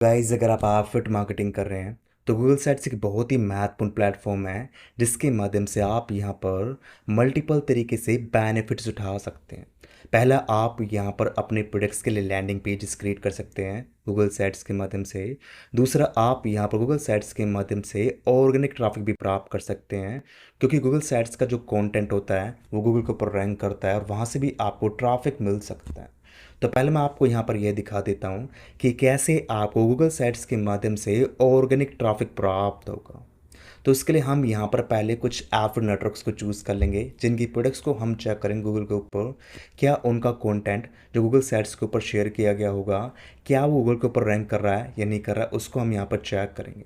Guys, अगर आप affiliate marketing कर रहे हैं तो गूगल साइट्स एक बहुत ही महत्वपूर्ण प्लेटफॉर्म है जिसके माध्यम से आप यहाँ पर मल्टीपल तरीके से बेनिफिट्स उठा सकते हैं। पहला, आप यहाँ पर अपने प्रोडक्ट्स के लिए लैंडिंग पेजेस क्रिएट कर सकते हैं गूगल साइट्स के माध्यम से। दूसरा, आप यहाँ पर गूगल साइट्स के माध्यम से ऑर्गेनिक ट्रैफिक भी प्राप्त कर सकते हैं, क्योंकि गूगल साइट्स का जो कंटेंट होता है वो गूगल के ऊपर रैंक करता है और वहाँ से भी आपको ट्रैफिक मिल सकता है। तो पहले मैं आपको यहाँ पर यह दिखा देता हूँ कि कैसे आपको गूगल साइट्स के माध्यम से ऑर्गेनिक ट्रैफिक प्राप्त होगा। तो इसके लिए हम यहाँ पर पहले कुछ एफिलिएट नेटवर्क्स को चूज़ कर लेंगे जिनकी प्रोडक्ट्स को हम चेक करेंगे गूगल के ऊपर, क्या उनका कंटेंट जो गूगल साइट्स के ऊपर शेयर किया गया होगा क्या वो गूगल के ऊपर रैंक कर रहा है या नहीं कर रहा है, उसको हम यहाँ पर चेक करेंगे।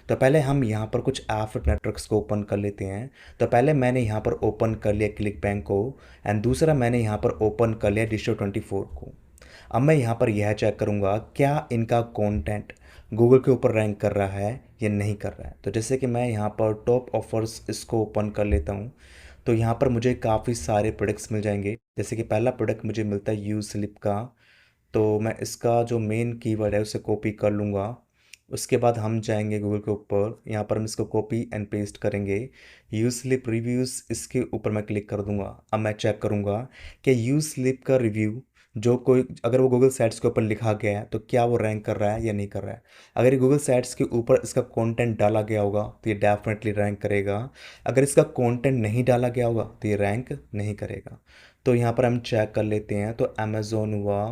तो पहले हम यहाँ पर कुछ एफिलिएट नेटवर्क्स को ओपन कर लेते हैं। तो पहले मैंने यहाँ पर ओपन कर लिया क्लिक बैंक को, एंड दूसरा मैंने यहाँ पर ओपन कर लिया Digital24 को। अब मैं यहाँ पर यह चेक करूँगा क्या इनका कंटेंट गूगल के ऊपर रैंक कर रहा है या नहीं कर रहा है। तो जैसे कि मैं यहाँ पर टॉप ऑफर्स इसको ओपन कर लेता हूँ, तो यहाँ पर मुझे काफ़ी सारे प्रोडक्ट्स मिल जाएंगे। जैसे कि पहला प्रोडक्ट मुझे मिलता है यू स्लिप का, तो मैं इसका जो मेन कीवर्ड है उसे कॉपी कर लूँगा। उसके बाद हम जाएंगे गूगल के ऊपर, यहाँ पर हम इसको कॉपी एंड पेस्ट करेंगे। यू स्लिप रिव्यूज़, इसके ऊपर मैं क्लिक कर दूंगा। अब मैं चेक करूँगा कि यू स्लिप का रिव्यू जो कोई अगर वो गूगल साइट्स के ऊपर लिखा गया है तो क्या वो रैंक कर रहा है या नहीं कर रहा है। अगर ये गूगल साइट्स के ऊपर इसका कंटेंट डाला गया होगा तो ये डेफिनेटली रैंक करेगा। अगर इसका कंटेंट नहीं डाला गया होगा तो ये रैंक नहीं करेगा। तो यहाँ पर हम चेक कर लेते हैं। तो अमेज़ोन हुआ,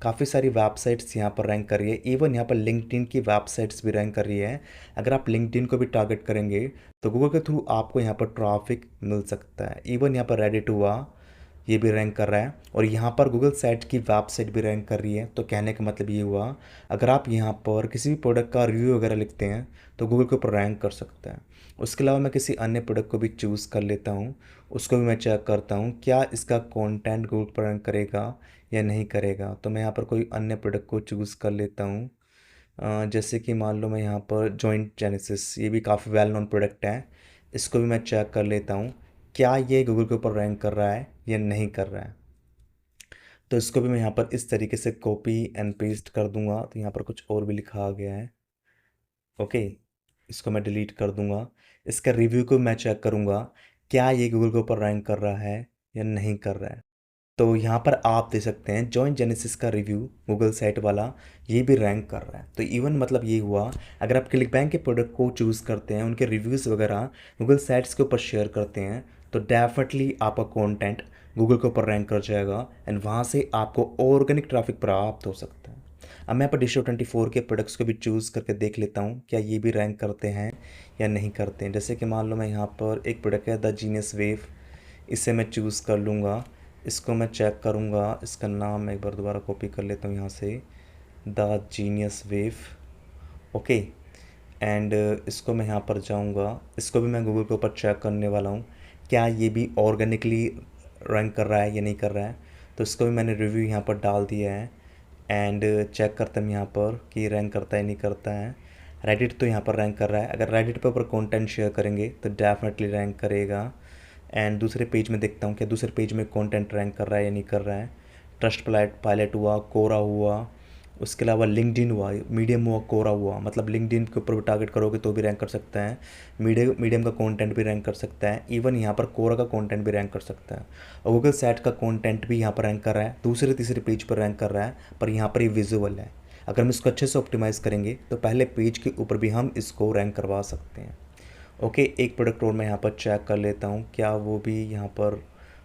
काफ़ी सारी वेबसाइट्स यहाँ पर रैंक कर रही है। इवन यहाँ पर लिंक्डइन की वेबसाइट्स भी रैंक कर रही है। अगर आप लिंक्डइन को भी टारगेट करेंगे तो गूगल के थ्रू आपको यहाँ पर ट्रैफिक मिल सकता है। इवन यहाँ पर रेडिट हुआ, ये भी रैंक कर रहा है, और यहाँ पर गूगल साइट की वेबसाइट भी रैंक कर रही है। तो कहने का मतलब ये हुआ, अगर आप यहाँ पर किसी भी प्रोडक्ट का रिव्यू वगैरह लिखते हैं तो गूगल के ऊपर रैंक कर सकता है। उसके अलावा मैं किसी अन्य प्रोडक्ट को भी चूज़ कर लेता हूँ, उसको भी मैं चेक करता हूँ क्या इसका कंटेंट गूगल पर रैंक करेगा या नहीं करेगा। तो मैं यहाँ पर कोई अन्य प्रोडक्ट को चूज़ कर लेता हूँ। जैसे कि मान लो मैं यहाँ पर जॉइंट जेनेसिस, ये भी काफ़ी वेल नोन प्रोडक्ट है, इसको भी मैं चेक कर लेता हूँ क्या ये गूगल के ऊपर रैंक कर रहा है या नहीं कर रहा है। तो इसको भी मैं यहाँ पर इस तरीके से कॉपी एंड पेस्ट कर दूंगा। तो यहाँ पर कुछ और भी लिखा आ गया है, ओके, इसको मैं डिलीट कर दूंगा। इसका रिव्यू को मैं चेक करूँगा क्या ये गूगल के ऊपर रैंक कर रहा है या नहीं कर रहा है। तो यहाँ पर आप देख सकते हैं जॉइन जेनेसिस का रिव्यू गूगल साइट वाला ये भी रैंक कर रहा है। तो इवन मतलब ये हुआ, अगर आप क्लिक बैंक के प्रोडक्ट को चूज़ करते हैं, उनके रिव्यूज़ वगैरह गूगल साइट्स के ऊपर शेयर करते हैं, तो डेफिनेटली आपका कंटेंट गूगल के ऊपर रैंक कर जाएगा एंड वहाँ से आपको ऑर्गेनिक ट्रैफिक प्राप्त हो सकता है। अब मैं पर Digital24 के प्रोडक्ट्स को भी चूज़ करके देख लेता हूँ क्या ये भी रैंक करते हैं या नहीं करते हैं। जैसे कि मान लो मैं यहाँ पर एक प्रोडक्ट है द जीनियस वेव, इसे मैं चूज़ कर लूँगा। इसको मैं चेक करूँगा, इसका नाम मैं एक बार दोबारा कॉपी कर लेता हूँ यहाँ से, the genius wave, okay. And इसको मैं यहाँ पर जाऊँगा, इसको भी मैं गूगल के ऊपर चेक करने वाला हूँ क्या ये भी ऑर्गेनिकली रैंक कर रहा है या नहीं कर रहा है। तो इसको भी मैंने रिव्यू यहाँ पर डाल दिया है एंड चेक करते हैं यहाँ पर कि रैंक करता है नहीं करता है। रेडिट तो यहाँ पर रैंक कर रहा है, अगर रेडिट पे ऊपर कंटेंट शेयर करेंगे तो डेफिनेटली रैंक करेगा। एंड दूसरे पेज में देखता हूँ कि दूसरे पेज में कंटेंट रैंक कर रहा है या नहीं कर रहा है। ट्रस्ट पायलट हुआ, कोरा हुआ, उसके अलावा लिंक्डइन हुआ, मीडियम हुआ, कोरा हुआ। मतलब लिंक्डइन के ऊपर भी टारगेट करोगे तो भी रैंक कर सकता है, मीडियम का कंटेंट भी रैंक कर सकता है, इवन यहाँ पर कोरा का कंटेंट भी रैंक कर सकता है। और गूगल साइट का कंटेंट भी यहाँ पर रैंक कर रहा है, दूसरे तीसरे पेज पर रैंक कर रहा है, पर यहाँ पर ये विजुअल है। अगर हम इसको अच्छे से ऑप्टिमाइज़ करेंगे तो पहले पेज के ऊपर भी हम इसको रैंक करवा सकते हैं। ओके, एक प्रोडक्ट और मैं यहाँ पर चेक कर लेता हूँ क्या वो भी यहाँ पर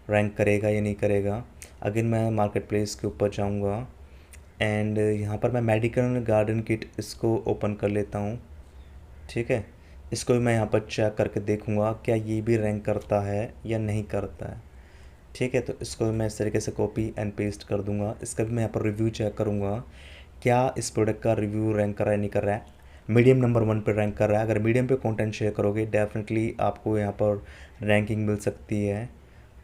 रैंक करेगा या नहीं करेगा। अगेन मैं मार्केट प्लेस के ऊपर जाऊँगा एंड यहाँ पर मैं मेडिकल गार्डन किट इसको ओपन कर लेता हूँ, ठीक है। इसको भी मैं यहाँ पर चेक करके देखूँगा क्या ये भी रैंक करता है या नहीं करता है, ठीक है। तो इसको भी मैं इस तरीके से कॉपी एंड पेस्ट कर दूँगा। इसका भी मैं यहाँ पर रिव्यू चेक करूँगा क्या इस प्रोडक्ट का रिव्यू रैंक कर रहा है नहीं कर रहा है। मीडियम नंबर 1 पर रैंक कर रहा है, अगर मीडियम पे कंटेंट शेयर करोगे डेफिनेटली आपको यहाँ पर रैंकिंग मिल सकती है,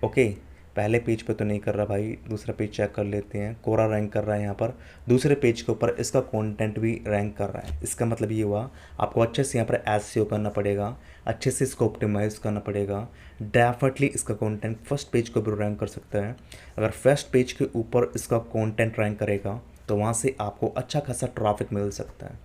ओके। पहले पेज पे तो नहीं कर रहा भाई, दूसरा पेज चेक कर लेते हैं। कोरा रैंक कर रहा है यहाँ पर, दूसरे पेज के ऊपर इसका कंटेंट भी रैंक कर रहा है। इसका मतलब ये हुआ आपको अच्छे से यहाँ पर एसईओ करना पड़ेगा, अच्छे से इसको ऑप्टिमाइज़ करना पड़ेगा। डेफिनेटली इसका कंटेंट फर्स्ट पेज को भी रैंक कर सकता है। अगर फर्स्ट पेज के ऊपर इसका कंटेंट रैंक करेगा तो वहाँ से आपको अच्छा खासा ट्रैफिक मिल सकता है।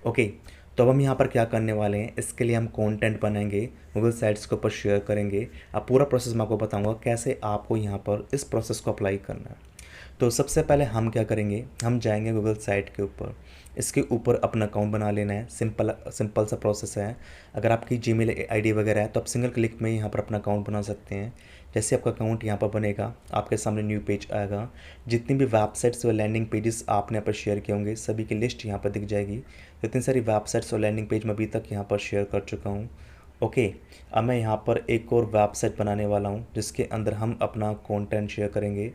ओके, तो अब हम यहाँ पर क्या करने वाले हैं, इसके लिए हम कंटेंट बनाएंगे, गूगल साइट्स के ऊपर शेयर करेंगे। अब पूरा प्रोसेस मैं आपको बताऊंगा कैसे आपको यहाँ पर इस प्रोसेस को अप्लाई करना है। तो सबसे पहले हम क्या करेंगे, हम जाएंगे गूगल साइट के ऊपर, इसके ऊपर अपना अकाउंट बना लेना है। सिंपल सिंपल सा प्रोसेस है। अगर आपकी जीमेल आईडी वगैरह है तो आप सिंगल क्लिक में यहाँ पर अपना अकाउंट बना सकते हैं। जैसे आपका अकाउंट यहाँ पर बनेगा, आपके सामने न्यू पेज आएगा। जितनी भी वेबसाइट्स और लैंडिंग पेजेस आपने यहाँ पर शेयर किए होंगे सभी की लिस्ट यहाँ पर दिख जाएगी। इतनी सारी वेबसाइट्स और लैंडिंग पेज मैं अभी तक यहाँ पर शेयर कर चुका हूँ। ओके, अब मैं यहाँ पर एक और वेबसाइट बनाने वाला हूँ जिसके अंदर हम अपना कंटेंट शेयर करेंगे।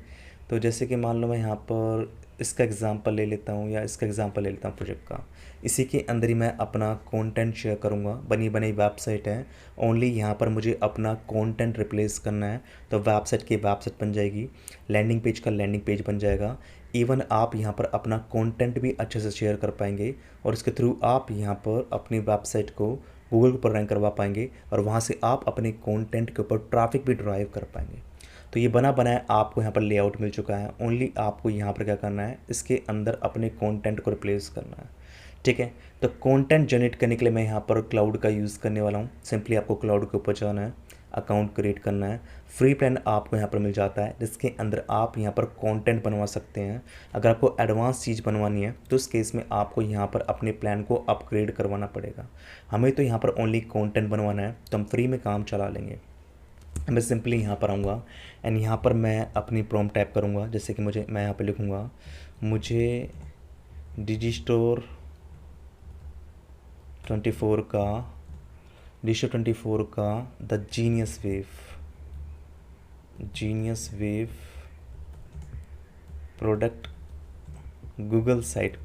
तो जैसे कि मान लो मैं यहाँ पर इसका एग्ज़ाम्पल ले लेता हूँ या इसका एग्ज़ाम्पल ले लेता हूँ प्रोजेक्ट का। इसी के अंदर ही मैं अपना कंटेंट शेयर करूँगा। बनी बनाई वेबसाइट है, ओनली यहाँ पर मुझे अपना कंटेंट रिप्लेस करना है तो वेबसाइट की वेबसाइट बन जाएगी, लैंडिंग पेज का लैंडिंग पेज बन जाएगा। इवन आप यहाँ पर अपना कंटेंट भी अच्छे से शेयर कर पाएंगे और इसके थ्रू आप यहाँ पर अपनी वेबसाइट को गूगल पर रैंक करवा पाएंगे और वहाँ से आप अपने कंटेंट के ऊपर ट्रैफिक भी ड्राइव कर पाएंगे। तो ये बना बनाया आपको यहाँ पर लेआउट मिल चुका है। ओनली आपको यहाँ पर क्या करना है, इसके अंदर अपने कंटेंट को रिप्लेस करना है। ठीक है, तो कंटेंट जनरेट करने के लिए मैं यहाँ पर क्लाउड का यूज़ करने वाला हूँ। सिंपली आपको क्लाउड के ऊपर जाना है, अकाउंट क्रिएट करना है। फ्री प्लान आपको यहाँ पर मिल जाता है जिसके अंदर आप यहाँ पर कंटेंट बनवा सकते हैं। अगर आपको एडवांस चीज़ बनवानी है तो उस केस में आपको यहाँ पर अपने प्लान को अपग्रेड करवाना पड़ेगा। हमें तो यहाँ पर ओनली कंटेंट बनवाना है तो हम फ्री में काम चला लेंगे। मैं सिंपली यहाँ पर आऊँगा एंड यहाँ पर मैं अपनी प्रॉम्प्ट टाइप करूँगा। जैसे कि मैं यहाँ पर लिखूँगा, मुझे डिजिस्टोर 24 का the genius wave product Google site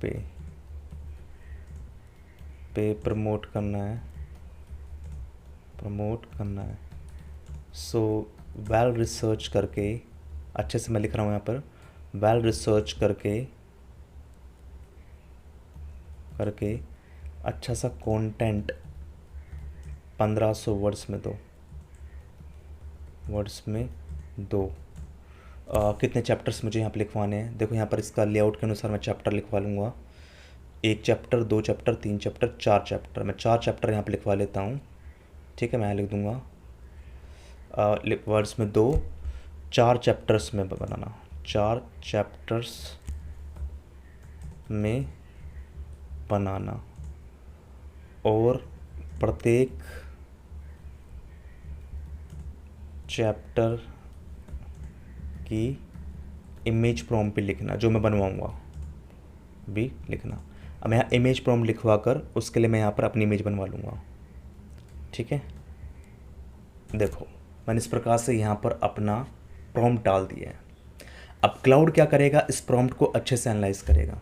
पे प्रमोट करना है। सो वेल रिसर्च करके, अच्छे से मैं लिख रहा हूँ यहाँ पर, वेल रिसर्च करके अच्छा सा कंटेंट 1500 वर्ड्स में दो। कितने चैप्टर्स मुझे यहाँ पर लिखवाने हैं, देखो यहाँ पर इसका लेआउट के अनुसार मैं चैप्टर लिखवा लूँगा। 1 चैप्टर, 2 चैप्टर, 3 चैप्टर, 4 चैप्टर। मैं 4 चैप्टर यहाँ पर लिखवा लेता हूँ। ठीक है, मैं यहाँ लिख दूँगा वर्ड्स में 2, 4 चैप्टर्स में बनाना, 4 चैप्टर्स में बनाना और प्रत्येक चैप्टर की इमेज प्रॉम्प्ट भी लिखना, जो मैं बनवाऊँगा भी लिखना। अब मैं यहाँ इमेज प्रॉम्प्ट लिखवा कर उसके लिए मैं यहाँ पर अपनी इमेज बनवा लूँगा। ठीक है, देखो मैंने इस प्रकार से यहाँ पर अपना प्रॉम्प्ट डाल दिया है। अब क्लाउड क्या करेगा, इस प्रॉम्प्ट को अच्छे से एनालाइज करेगा।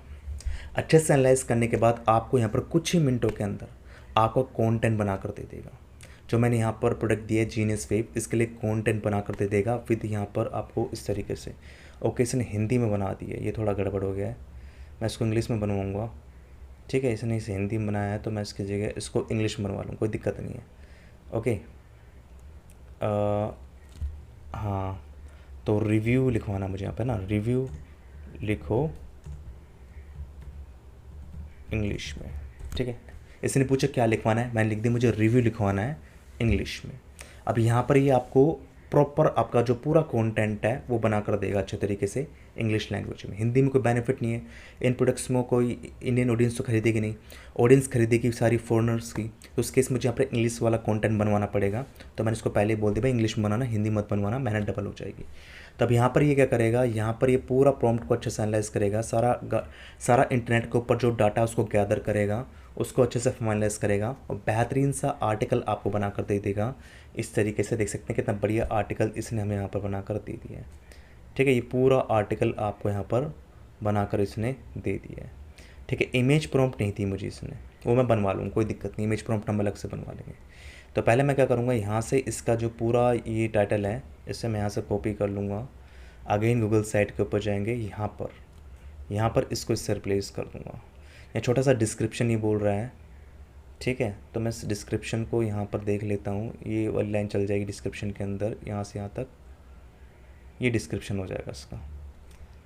अच्छे से एनालाइज करने के बाद आपको यहाँ पर कुछ ही मिनटों के अंदर आपको कंटेंट बना कर दे देगा। जो मैंने यहाँ पर प्रोडक्ट दिया है जीनियस वेव, इसके लिए कंटेंट बना कर दे देगा। फिर यहाँ पर आपको इस तरीके से, ओके इसने हिंदी में बना दिया है, ये थोड़ा गड़बड़ हो गया है, मैं इसको इंग्लिश में बनवाऊँगा। ठीक है, इसने इसे हिंदी में बनाया है तो मैं इसकी जगह इसको इंग्लिश में बनवा लूँ, कोई दिक्कत नहीं है। ओके, हाँ तो रिव्यू लिखवाना मुझे यहाँ पे ना, रिव्यू लिखो इंग्लिश में। ठीक है, इसने पूछा क्या लिखवाना है, मैंने लिख दिया मुझे रिव्यू लिखवाना है इंग्लिश में। अब यहाँ पर ये आपको प्रॉपर आपका जो पूरा कंटेंट है वो बना कर देगा अच्छे तरीके से इंग्लिश लैंग्वेज में। हिंदी में कोई बेनिफिट नहीं है, इन प्रोडक्ट्स में कोई इंडियन ऑडियंस तो खरीदेगी नहीं, ऑडियंस खरीदेगी सारी फॉरेनर्स की। तो उस केस मुझे यहाँ पर इंग्लिश वाला कंटेंट बनवाना पड़ेगा। तो मैंने इसको पहले ही बोल दिया भाई इंग्लिश में बनाना, हिंदी मत बनवाना, मेहनत डबल हो जाएगी। तब यहाँ पर ये क्या करेगा, यहाँ पर ये पूरा प्रॉम्प्ट को अच्छे से एनालाइज करेगा, सारा इंटरनेट के ऊपर जो डाटा उसको गैदर करेगा, उसको अच्छे से फाइनलाइज करेगा और बेहतरीन सा आर्टिकल आपको बना कर दे देगा। इस तरीके से देख सकते हैं कितना बढ़िया आर्टिकल इसने हमें यहाँ पर बना कर दे दिया है। ठीक है, ये पूरा आर्टिकल आपको यहाँ पर बना कर इसने दे दिया है। ठीक है, इमेज प्रॉम्प्ट नहीं थी मुझे इसने, वो मैं बनवा लूँगा, कोई दिक्कत नहीं, इमेज प्रॉम्प्ट हम अलग से बनवा लेंगे। तो पहले मैं क्या करूँगा, यहाँ से इसका जो पूरा ये टाइटल है इसे मैं यहाँ से कॉपी कर लूँगा। अगेन गूगल साइट के ऊपर जाएंगे, यहाँ पर इसको इससे रिप्लेस कर दूँगा। ये छोटा सा डिस्क्रिप्शन ही बोल रहा है। ठीक है, तो मैं इस डिस्क्रिप्शन को यहाँ पर देख लेता हूँ, ये वाली लाइन चल जाएगी डिस्क्रिप्शन के अंदर, यहाँ से यहाँ तक ये डिस्क्रिप्शन हो जाएगा इसका।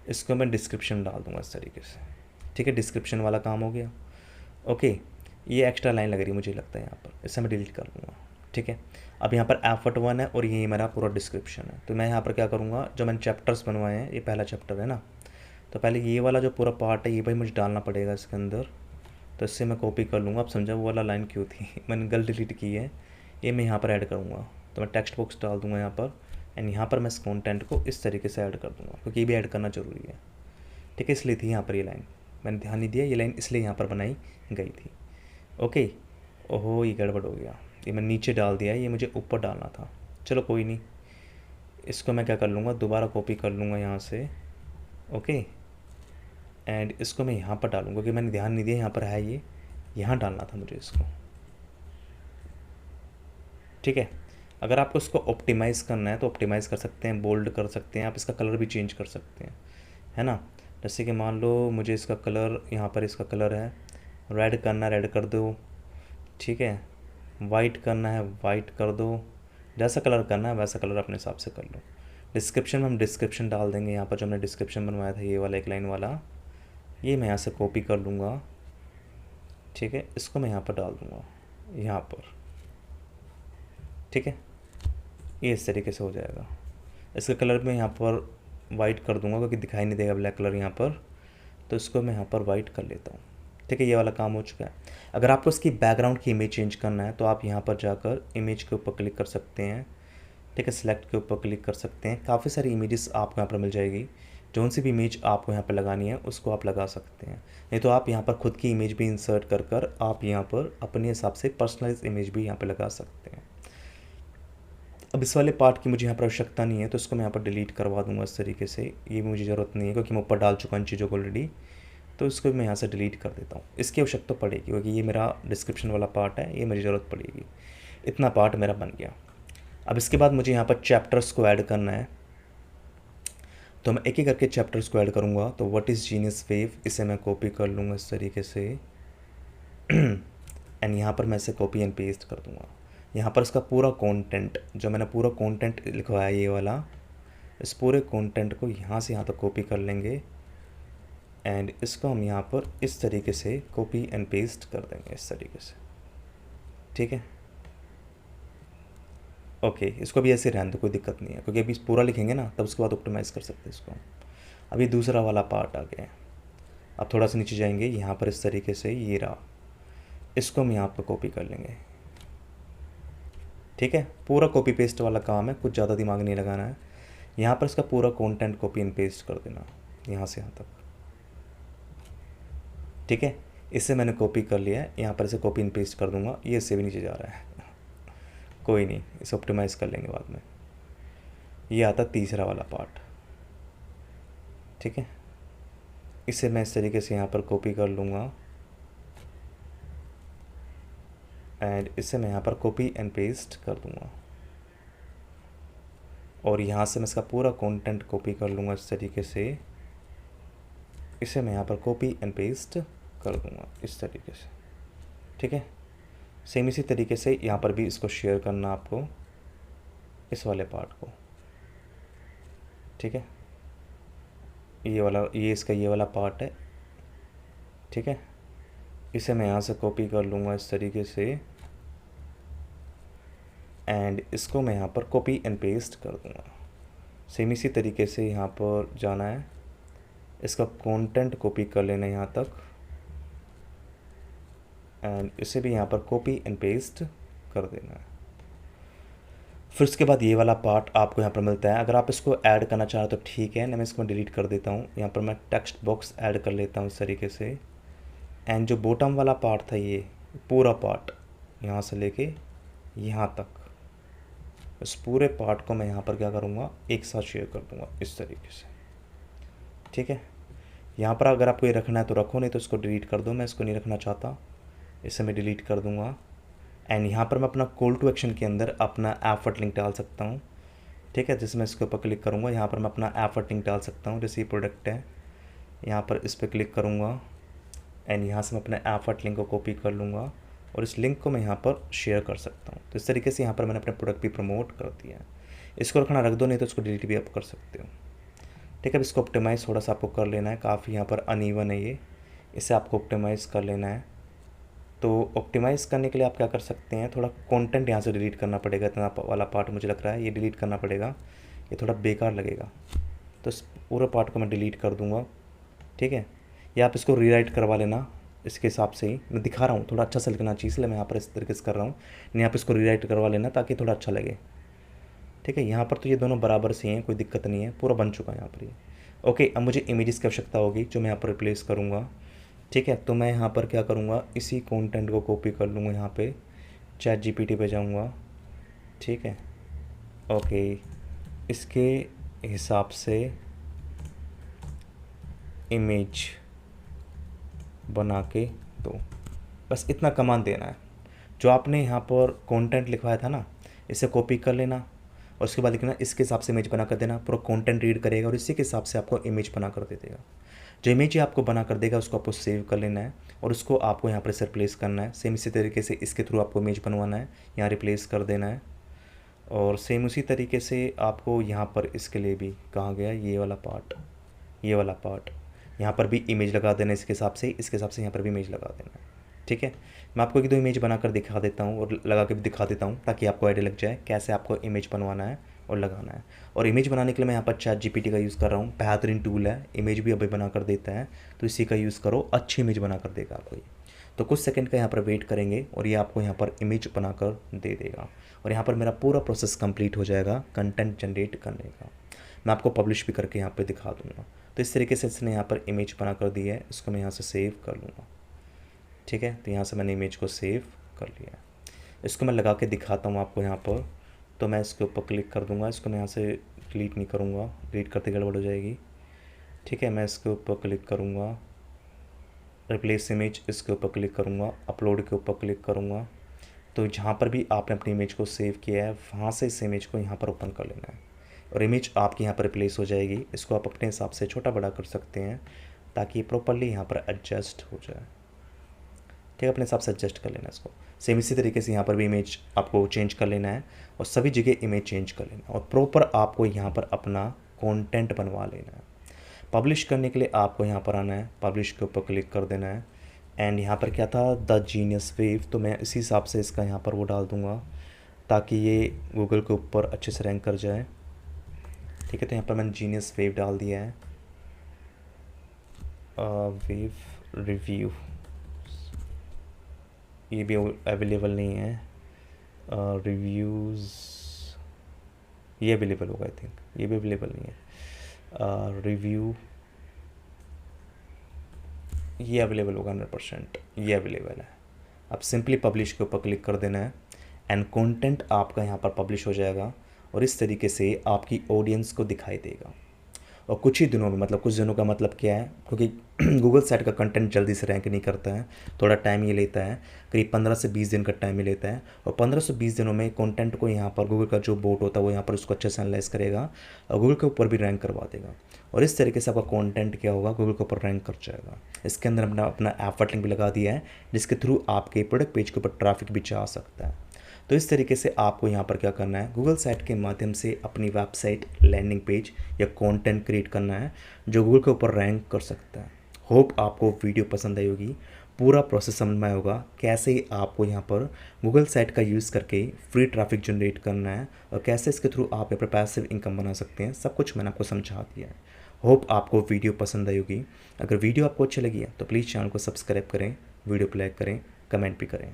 इसको मैं डिस्क्रिप्शन डाल दूँगा इस तरीके से। ठीक है, डिस्क्रिप्शन वाला काम हो गया। ओके, ये एक्स्ट्रा लाइन लग रही है मुझे लगता है यहाँ पर, इसे मैं डिलीट कर दूँगा। ठीक है, अब यहाँ पर एफर्ट 1 है और ये मेरा पूरा डिस्क्रिप्शन है। तो मैं यहाँ पर क्या करूँगा, जो मैंने चैप्टर्स बनवाए हैं, ये पहला चैप्टर है ना, तो पहले ये वाला जो पूरा पार्ट है ये भाई मुझे डालना पड़ेगा इसके अंदर। तो इससे मैं कॉपी कर लूँगा। अब समझा वो वाला लाइन क्यों थी मैंने गलत डिलीट की है। ये मैं यहाँ पर ऐड करूँगा, तो मैं टेक्स्ट बॉक्स डाल दूँगा यहाँ पर, एंड यहाँ पर मैं इस कंटेंट को इस तरीके से ऐड कर दूँगा, क्योंकि ये भी ऐड करना ज़रूरी है। ठीक है, इसलिए थी यहाँ पर ये लाइन, मैंने ध्यान नहीं दिया, ये लाइन इसलिए यहाँ पर बनाई गई थी। ओके, ओहो ये गड़बड़ हो गया, ये मैं नीचे डाल दिया, ये मुझे ऊपर डालना था। चलो कोई नहीं, इसको मैं क्या कर लूँगा, दोबारा कॉपी कर लूँगा यहाँ से। ओके, एंड इसको मैं यहाँ पर डालूँगा, क्योंकि मैंने ध्यान नहीं दिया यहाँ पर है, ये यहाँ डालना था मुझे इसको। ठीक है, अगर आपको इसको ऑप्टिमाइज़ करना है तो ऑप्टिमाइज़ कर सकते हैं, बोल्ड कर सकते हैं, आप इसका कलर भी चेंज कर सकते हैं, है ना। जैसे कि मान लो मुझे इसका कलर, यहाँ पर इसका कलर है रेड करना, रेड कर दो। ठीक है, वाइट करना है, वाइट कर दो। जैसा कलर करना है वैसा कलर अपने हिसाब से कर लो। डिस्क्रिप्शन में हम डिस्क्रिप्शन डाल देंगे, यहाँ पर जो हमने डिस्क्रिप्शन बनवाया था ये वाला एक लाइन वाला, ये मैं यहाँ से कॉपी कर लूँगा। ठीक है, इसको मैं यहाँ पर डाल दूँगा, यहाँ पर। ठीक है, ये इस तरीके से हो जाएगा। इसका कलर मैं यहाँ पर वाइट कर दूँगा, क्योंकि दिखाई नहीं देगा ब्लैक कलर यहाँ पर, तो इसको मैं यहाँ पर वाइट कर लेता हूँ। ठीक है, ये वाला काम हो चुका है। अगर आपको इसकी बैकग्राउंड की इमेज चेंज करना है तो आप यहाँ पर जाकर इमेज के ऊपर क्लिक कर सकते हैं। ठीक है, सिलेक्ट के ऊपर क्लिक कर सकते हैं, काफ़ी सारी इमेजेस आपको यहाँ पर मिल जाएगी। जौन सी भी इमेज आपको यहाँ पर लगानी है उसको आप लगा सकते हैं, नहीं तो आप यहाँ पर खुद की इमेज भी इंसर्ट कर कर आप यहाँ पर अपने हिसाब से पर्सनलाइज इमेज भी यहाँ पर लगा सकते हैं। अब इस वाले पार्ट की मुझे यहाँ पर आवश्यकता नहीं है, तो इसको मैं यहाँ पर डिलीट करवा दूँगा इस तरीके से। ये मुझे ज़रूरत नहीं है, क्योंकि मैं ऊपर डाल चुका इन चीज़ों को ऑलरेडी, तो इसको मैं यहाँ से डिलीट कर देता हूँ। इसकी आवश्यकता पड़ेगी, क्योंकि ये मेरा डिस्क्रिप्शन वाला पार्ट है, ये मुझे ज़रूरत पड़ेगी। इतना पार्ट मेरा बन गया। अब इसके बाद मुझे यहाँ पर चैप्टर्स को ऐड करना है, तो मैं एक एक करके चैप्टर्स को ऐड करूँगा। तो व्हाट इज़ जीनियस वेव, इसे मैं कॉपी कर लूँगा इस तरीके से एंड यहाँ पर मैं इसे कॉपी एंड पेस्ट कर दूँगा। यहाँ पर इसका पूरा कंटेंट, जो मैंने पूरा कंटेंट लिखवाया ये वाला, इस पूरे कंटेंट को यहाँ से यहाँ तक कॉपी कर लेंगे, एंड इसको हम यहाँ पर इस तरीके से कॉपी एंड पेस्ट कर देंगे इस तरीके से। ठीक है, ओके, इसको भी ऐसे रहने दो, कोई दिक्कत नहीं है, क्योंकि अभी पूरा लिखेंगे ना तब उसके बाद ऑप्टिमाइज़ कर सकते हैं इसको। अभी दूसरा वाला पार्ट आ गया है। अब थोड़ा सा नीचे जाएंगे, यहाँ पर इस तरीके से ये रहा, इसको हम यहाँ पर कॉपी कर लेंगे। ठीक है, पूरा कॉपी पेस्ट वाला काम है, कुछ ज़्यादा दिमाग नहीं लगाना है। यहाँ पर इसका पूरा कंटेंट कॉपी एंड पेस्ट कर देना यहाँ से यहाँ तक। ठीक है, इससे मैंने कॉपी कर लिया है, यहाँ पर इसे कॉपी एंड पेस्ट कर दूँगा। ये इससे भी नीचे जा रहा है कोई नहीं, इसे ऑप्टिमाइज़ कर लेंगे बाद में। ये आता तीसरा वाला पार्ट। ठीक है, इसे मैं इस तरीके से यहाँ पर कॉपी कर लूँगा, एंड इसे मैं यहाँ पर कॉपी एंड पेस्ट कर दूँगा, और यहाँ से मैं इसका पूरा कंटेंट कॉपी कर लूँगा इस तरीके से। इसे मैं यहाँ पर कॉपी एंड पेस्ट कर दूँगा इस तरीके से। ठीक है, सेम इसी तरीके से यहाँ पर भी इसको शेयर करना आपको, इस वाले पार्ट को। ठीक है, ये वाला, ये इसका ये वाला पार्ट है। ठीक है, इसे मैं यहाँ से कॉपी कर लूँगा इस तरीके से, एंड इसको मैं यहाँ पर कॉपी एंड पेस्ट कर दूँगा। सेम इसी तरीके से यहाँ पर जाना है, इसका कंटेंट कॉपी कर लेना है यहाँ तक, एंड इसे भी यहाँ पर कॉपी एंड पेस्ट कर देना है। फिर उसके बाद ये वाला पार्ट आपको यहाँ पर मिलता है। अगर आप इसको ऐड करना चाहें तो ठीक है, नहीं मैं इसको डिलीट कर देता हूँ। यहाँ पर मैं टेक्स्ट बॉक्स ऐड कर लेता हूँ इस तरीके से, एंड जो बॉटम वाला पार्ट था ये पूरा पार्ट यहाँ से लेके यहाँ तक, इस पूरे पार्ट को मैं यहाँ पर क्या करूँगा, एक साथ शेयर कर दूँगा इस तरीके से। ठीक है, यहाँ पर अगर आपको ये रखना है तो रखो, नहीं तो इसको डिलीट कर दो। मैं इसको नहीं रखना चाहता, इसे मैं डिलीट कर दूँगा। एंड यहाँ पर मैं अपना कॉल टू एक्शन के अंदर अपना एफर्ट लिंक डाल सकता हूँ। ठीक है, जैसे मैं इसके ऊपर क्लिक करूँगा, यहाँ पर मैं अपना एफर्ट लिंक डाल सकता हूँ। जैसे ये प्रोडक्ट है, यहाँ पर इस पर क्लिक करूँगा, एंड यहाँ से मैं अपने एफर्ट लिंक को कॉपी कर लूँगा, और इस लिंक को मैं यहाँ पर शेयर कर सकता हूँ। तो इस तरीके से यहाँ पर मैंने अपने प्रोडक्ट भी प्रमोट कर दिया है। इसको रखना रख दो, नहीं तो इसको डिलीट भी आप कर सकते हो। ठीक है, अब इसको ऑप्टिमाइज़ थोड़ा सा आपको कर लेना है, काफ़ी यहाँ पर अनइवन है ये, इसे आपको ऑप्टिमाइज़ कर लेना है। तो ऑप्टिमाइज़ करने के लिए आप क्या कर सकते हैं, थोड़ा कंटेंट यहाँ से डिलीट करना पड़ेगा। इतना वाला पार्ट मुझे लग रहा है ये डिलीट करना पड़ेगा, ये थोड़ा बेकार लगेगा, तो इस पूरे पार्ट को मैं डिलीट कर दूँगा। ठीक है, या आप इसको रीराइट करवा लेना इसके हिसाब से ही। मैं दिखा रहा हूँ थोड़ा अच्छा सा लिखना चाहिए, इसलिए मैं यहाँ पर इस तरीके से कर रहा हूँ। नहीं, आप इसको रीराइट करवा लेना ताकि थोड़ा अच्छा लगे। ठीक है, यहाँ पर तो ये दोनों बराबर से हैं, कोई दिक्कत नहीं है, पूरा बन चुका है यहाँ पर ये। ओके, अब मुझे इमेजेस की आवश्यकता होगी जो मैं यहाँ पर रिप्लेस करूँगा। ठीक है, तो मैं यहाँ पर क्या करूँगा, इसी कंटेंट को कॉपी कर लूँगा, यहाँ पे चैट जीपीटी पे जाऊँगा। ठीक है, ओके, इसके हिसाब से इमेज बना के दो, बस इतना कमांड देना है। जो आपने यहाँ पर कंटेंट लिखवाया था ना, इसे कॉपी कर लेना और उसके बाद लिखना इसके हिसाब से इमेज बना कर देना। पूरा कंटेंट रीड करेगा और इसी के हिसाब से आपको इमेज बना कर दे देगा। जो इमेज आपको बना कर देगा उसको आपको सेव कर लेना है और उसको आपको यहाँ पर से रिप्लेस करना है। सेम इसी तरीके से इसके थ्रू आपको इमेज बनवाना है, यहाँ रिप्लेस कर देना है। और सेम उसी तरीके से आपको यहाँ पर इसके लिए भी, कहाँ गया ये वाला पार्ट, ये वाला पार्ट, यहाँ पर भी इमेज लगा देना इसके हिसाब से, इसके हिसाब से यहाँ पर भी इमेज लगा देना है। ठीक है, मैं आपको एक दो इमेज बनाकर दिखा देता हूँ और लगा के भी दिखा देता हूँ ताकि आपको आइडिया लग जाए कैसे आपको इमेज बनवाना है और लगाना है। और इमेज बनाने के लिए मैं यहाँ पर चैट जीपीटी का यूज़ कर रहा हूँ, बेहतरीन टूल है, इमेज भी अभी बना कर देता है, तो इसी का यूज़ करो, अच्छी इमेज बना कर देगा आपको ये। तो कुछ सेकंड का यहाँ पर वेट करेंगे और ये आपको यहाँ पर इमेज बनाकर दे देगा और यहाँ पर मेरा पूरा प्रोसेस कंप्लीट हो जाएगा कंटेंट जनरेट करने का। मैं आपको पब्लिश भी करके यहाँ पे दिखा दूँगा। तो इस तरीके से इसने यहाँ पर इमेज बना कर दी है, इसको मैं यहाँ से सेव कर लूँगा। ठीक है, तो यहाँ से मैंने इमेज को सेव कर लिया। इसको मैं लगा के दिखाता हूँ आपको यहाँ पर। तो मैं इसके ऊपर क्लिक कर दूँगा, इसको मैं यहाँ से डिलीट नहीं करूँगा, डिलीट करते गड़बड़ हो जाएगी। ठीक है, मैं इसके ऊपर क्लिक करूँगा, रिप्लेस इमेज, इसके ऊपर क्लिक करूँगा, अपलोड के ऊपर क्लिक करूँगा। तो जहाँ पर भी आपने अपनी इमेज को सेव किया है वहाँ से इस इमेज को यहाँ पर ओपन कर लेना है और इमेज आपकी यहाँ पर रिप्लेस हो जाएगी। इसको आप अपने हिसाब से छोटा बड़ा कर सकते हैं ताकि प्रॉपरली यहाँ पर एडजस्ट हो जाए। ठीक है, अपने हिसाब से एडजस्ट कर लेना इसको। सेम इसी तरीके से यहाँ पर भी इमेज आपको चेंज कर लेना है और सभी जगह इमेज चेंज कर लेना है और प्रॉपर आपको यहाँ पर अपना कंटेंट बनवा लेना है। पब्लिश करने के लिए आपको यहाँ पर आना है, पब्लिश के ऊपर क्लिक कर देना है एंड यहाँ पर क्या था, द जीनियस वेव, तो मैं इसी हिसाब से इसका यहाँ पर वो डाल दूँगा ताकि ये गूगल के ऊपर अच्छे से रैंक कर जाए। ठीक है, तो यहाँ पर मैंने जीनियस वेव डाल दिया है, वेव रिव्यू, ये भी अवेलेबल नहीं है, रिव्यूज़ ये अवेलेबल होगा, आई थिंक ये भी अवेलेबल नहीं है, रिव्यू ये अवेलेबल होगा 100%, ये अवेलेबल है। अब सिंपली पब्लिश के ऊपर क्लिक कर देना है एंड कंटेंट आपका यहाँ पर पब्लिश हो जाएगा और इस तरीके से आपकी ऑडियंस को दिखाई देगा। और कुछ ही दिनों में, मतलब कुछ दिनों का मतलब क्या है, क्योंकि गूगल साइट का कंटेंट जल्दी से रैंक नहीं करता है, थोड़ा टाइम ये लेता है, करीब 15 से 20 दिन का टाइम ही लेता है। और 15 से 20 दिनों में कंटेंट को यहाँ पर गूगल का जो बोट होता है वो यहाँ पर उसको अच्छे से एनालाइज करेगा और गूगल के ऊपर भी रैंक करवा देगा और इस तरीके से आपका कंटेंट क्या होगा, गूगल के ऊपर रैंक कर जाएगा। इसके अंदर अपना एफर्ट लिंक भी लगा दिया है जिसके थ्रू आपके प्रोडक्ट पेज के ऊपर ट्रैफिक भी जा सकता है। तो इस तरीके से आपको यहाँ पर क्या करना है, गूगल साइट के माध्यम से अपनी वेबसाइट, लैंडिंग पेज या कंटेंट क्रिएट करना है जो गूगल के ऊपर रैंक कर सकता है। होप आपको वीडियो पसंद आई होगी, पूरा प्रोसेस समझ में आया होगा कैसे ही आपको यहाँ पर गूगल साइट का यूज़ करके फ्री ट्रैफिक जनरेट करना है और कैसे इसके थ्रू आप यहाँ पर पैसिव इनकम बना सकते हैं। सब कुछ मैंने आपको समझा दिया है। होप आपको वीडियो पसंद आई होगी। अगर वीडियो आपको अच्छी लगी है तो प्लीज़ चैनल को सब्सक्राइब करें, वीडियो को लाइक करें, कमेंट भी करें।